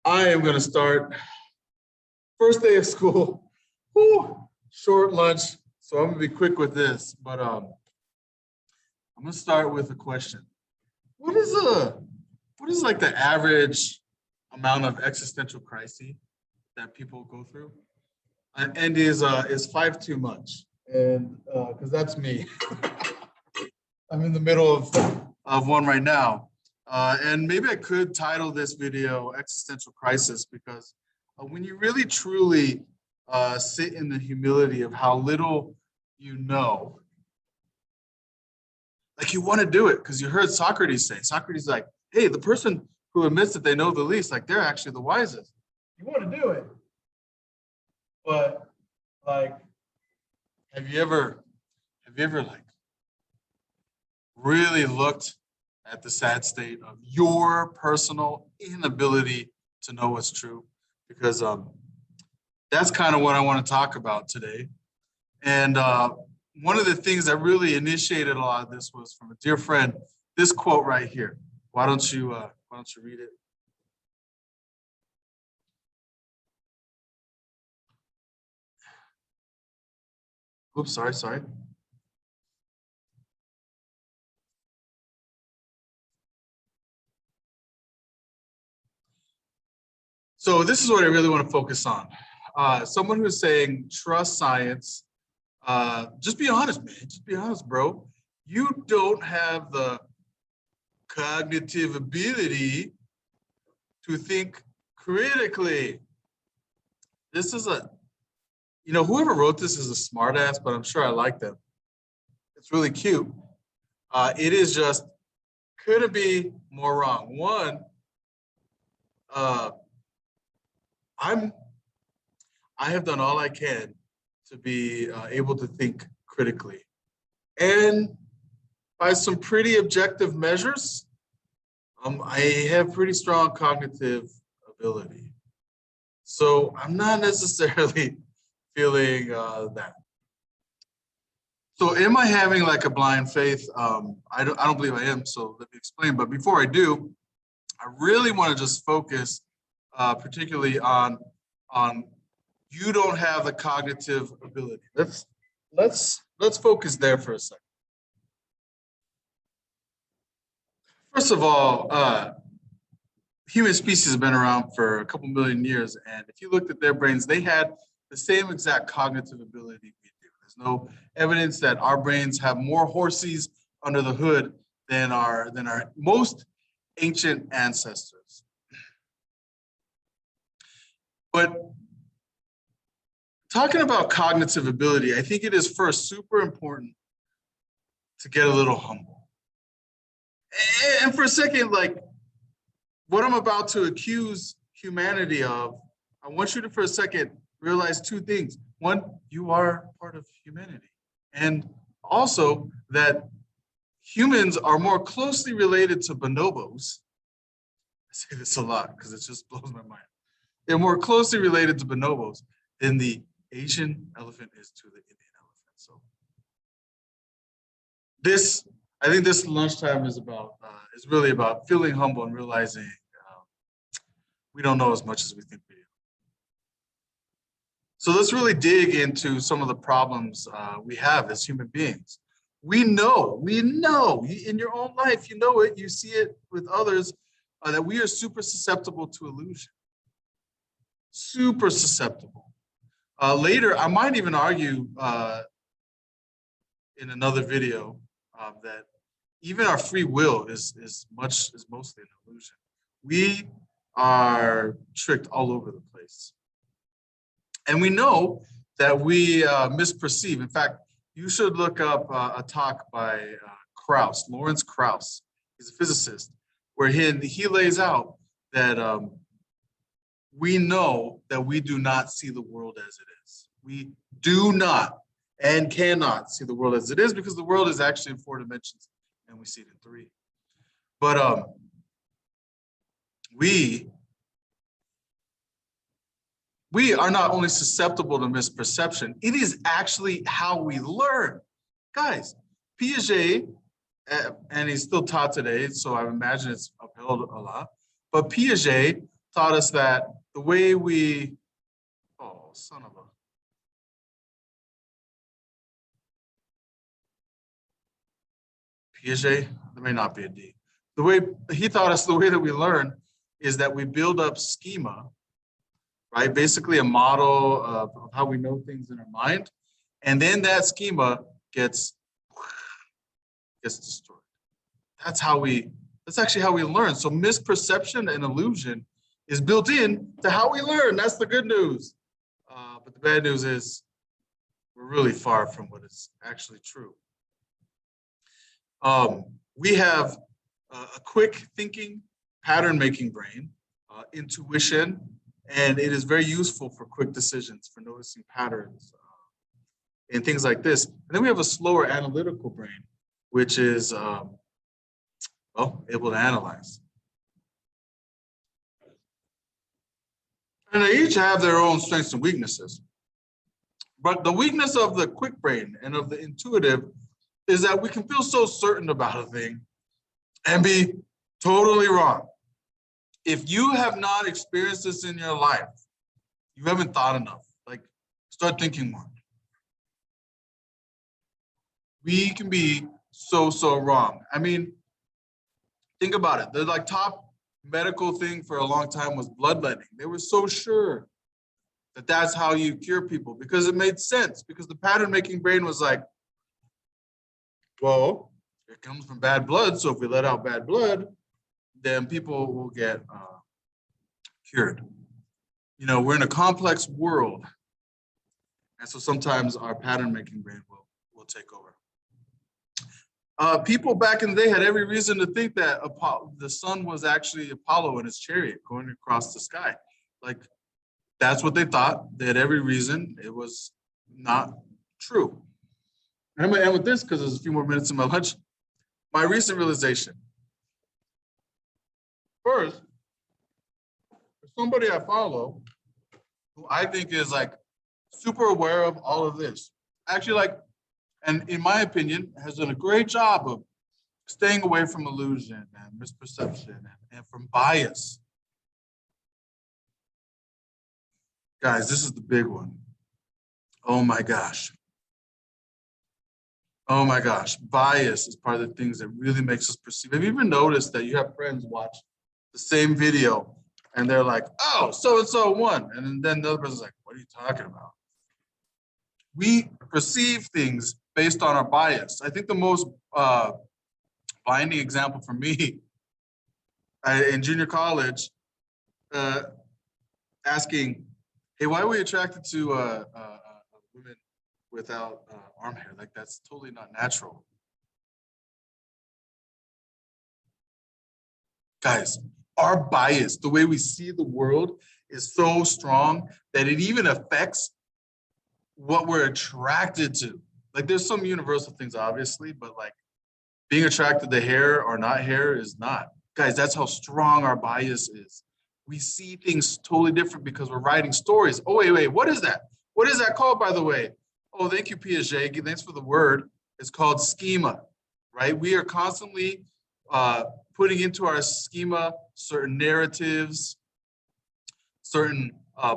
I am going to start first day of school. Whew, short lunch, so I'm going to be quick with this. But I'm going to start with a question. What is like the average amount of existential crises that people go through? And is 5 too much? And because that's me. I'm in the middle of one right now. And maybe I could title this video Existential Crisis, because when you really truly sit in the humility of how little you know, like you want to do it because you heard Socrates say, Socrates like, hey, the person who admits that they know the least, like they're actually the wisest. You want to do it. But like, have you ever like really looked at the sad state of your personal inability to know what's true? Because that's kind of what I want to talk about today. And one of the things that really initiated a lot of this was from a dear friend, this quote right here. Why don't you read it? Oops, sorry. So this is what I really want to focus on. Someone who's saying, trust science. Just be honest, man. Just be honest, bro. You don't have the cognitive ability to think critically. This is whoever wrote this is a smartass, but I'm sure I like them. It's really cute. It is just, couldn't be more wrong. One, I have done all I can to be able to think critically. And by some pretty objective measures, I have pretty strong cognitive ability. So I'm not necessarily feeling that. So am I having like a blind faith? I don't believe I am, so let me explain. But before I do, I really want to just focus particularly on you don't have the cognitive ability. Let's focus there for a second. First of all, human species has been around for a couple million years, and if you looked at their brains, they had the same exact cognitive ability we do. There's no evidence that our brains have more horses under the hood than our most ancient ancestors. But talking about cognitive ability, I think it is first super important to get a little humble. And for a second, like what I'm about to accuse humanity of, I want you to for a second realize two things. One, you are part of humanity. And also that humans are more closely related to bonobos. I say this a lot because it just blows my mind. They're more closely related to bonobos than the Asian elephant is to the Indian elephant. So I think this lunchtime is really about feeling humble and realizing we don't know as much as we think we do. So let's really dig into some of the problems we have as human beings. We know in your own life, you know it, you see it with others, that we are super susceptible to illusion. Super susceptible. Later, I might even argue in another video that even our free will is mostly an illusion. We are tricked all over the place. And we know that we misperceive. In fact, you should look up a talk by Lawrence Krauss. He's a physicist, where he lays out that we know that we do not see the world as it is. We do not and cannot see the world as it is, because the world is actually in 4 dimensions and we see it in 3. But we are not only susceptible to misperception, it is actually how we learn. Guys, Piaget, and he's still taught today, so I imagine it's upheld a lot, but Piaget taught us that the way we, oh, son of a, Piaget, there may not be a D. The way he taught us, the way that we learn is that we build up schema, right? Basically a model of how we know things in our mind. And then that schema gets destroyed. That's actually how we learn. So misperception and illusion is built in to how we learn. That's the good news. But the bad news is we're really far from what is actually true. We have a quick thinking, pattern-making brain, intuition, and it is very useful for quick decisions, for noticing patterns and things like this. And then we have a slower analytical brain, which is, well, able to analyze. And they each have their own strengths and weaknesses. But the weakness of the quick brain and of the intuitive is that we can feel so certain about a thing and be totally wrong. If you have not experienced this in your life, you haven't thought enough. Like, start thinking more. We can be so wrong. I mean, think about it. The like top medical thing for a long time was bloodletting. They were so sure that that's how you cure people because it made sense, because the pattern-making brain was like, well, it comes from bad blood, so if we let out bad blood, then people will get cured. You know, we're in a complex world, and so sometimes our pattern-making brain will take over. People back in the day had every reason to think that the sun was actually Apollo in his chariot going across the sky. Like, that's what they thought. They had every reason. It was not true. And I'm going to end with this because there's a few more minutes in my lunch. My recent realization. First, there's somebody I follow who I think is like super aware of all of this. Actually, like, and in my opinion, has done a great job of staying away from illusion and misperception and from bias. Guys, this is the big one. Oh my gosh. Oh my gosh. Bias is part of the things that really makes us perceive. Have you ever noticed that you have friends watch the same video and they're like, oh, so-and-so won. And then the other person's like, what are you talking about? We perceive things based on our bias. I think the most binding example for me in junior college, asking, hey, why are we attracted to women without arm hair? Like, that's totally not natural. Guys, our bias, the way we see the world, is so strong that it even affects what we're attracted to. Like, there's some universal things, obviously, but like being attracted to hair or not hair is not. Guys, that's how strong our bias is. We see things totally different because we're writing stories. Oh, wait, what is that? What is that called, by the way? Oh, thank you, Piaget. Thanks for the word. It's called schema, right? We are constantly putting into our schema certain narratives, certain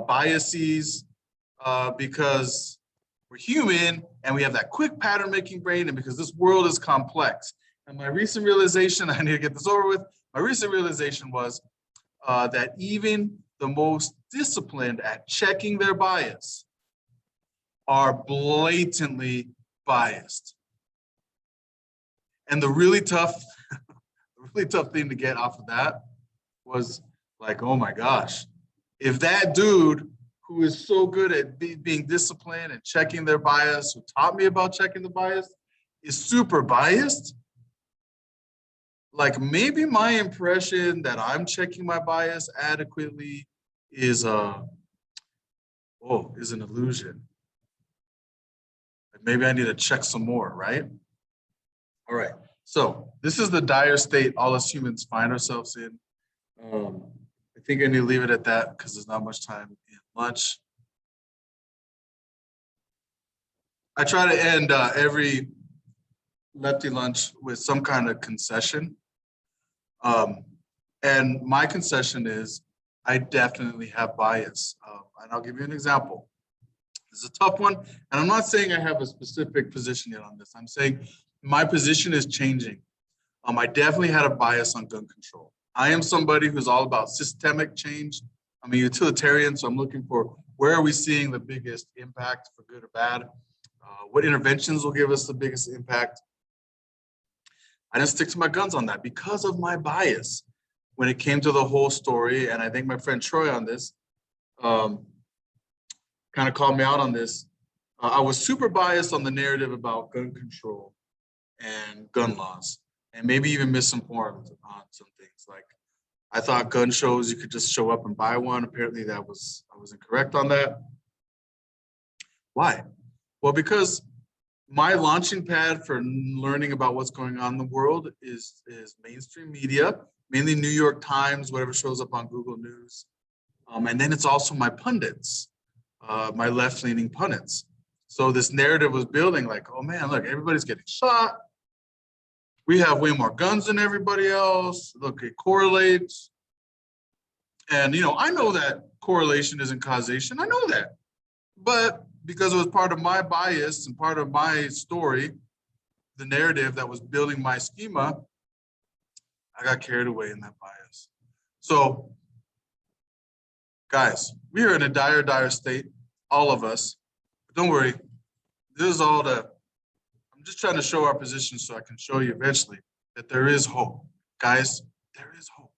biases, because we're human and we have that quick pattern-making brain, and because this world is complex. And my recent realization, I need to get this over with, my recent realization was that even the most disciplined at checking their bias are blatantly biased. And the really tough thing to get off of that was like, oh my gosh, if that dude who is so good at being disciplined and checking their bias, who taught me about checking the bias, is super biased, like maybe my impression that I'm checking my bias adequately is an illusion. Maybe I need to check some more, right? All right, so this is the dire state all us humans find ourselves in. I think I need to leave it at that because there's not much time in lunch. I try to end every Lefty lunch with some kind of concession. And my concession is I definitely have bias. And I'll give you an example. This is a tough one. And I'm not saying I have a specific position yet on this. I'm saying my position is changing. I definitely had a bias on gun control. I am somebody who's all about systemic change. I'm a utilitarian, so I'm looking for where are we seeing the biggest impact for good or bad? What interventions will give us the biggest impact? I didn't stick to my guns on that because of my bias when it came to the whole story. And I think my friend Troy on this kind of called me out on this. I was super biased on the narrative about gun control and gun laws, and maybe even misinformed on some things. Like I thought gun shows, you could just show up and buy one. Apparently I was incorrect on that. Why? Well, because my launching pad for learning about what's going on in the world is mainstream media, mainly New York Times, whatever shows up on Google News. And then it's also my pundits, my left-leaning pundits. So this narrative was building like, oh man, look, everybody's getting shot. We have way more guns than everybody else. Look, it correlates. And, I know that correlation isn't causation. I know that. But because it was part of my bias and part of my story, the narrative that was building my schema, I got carried away in that bias. So, guys, we are in a dire, dire state, all of us. But don't worry, this is all I'm just trying to show our position so I can show you eventually that there is hope. Guys, there is hope.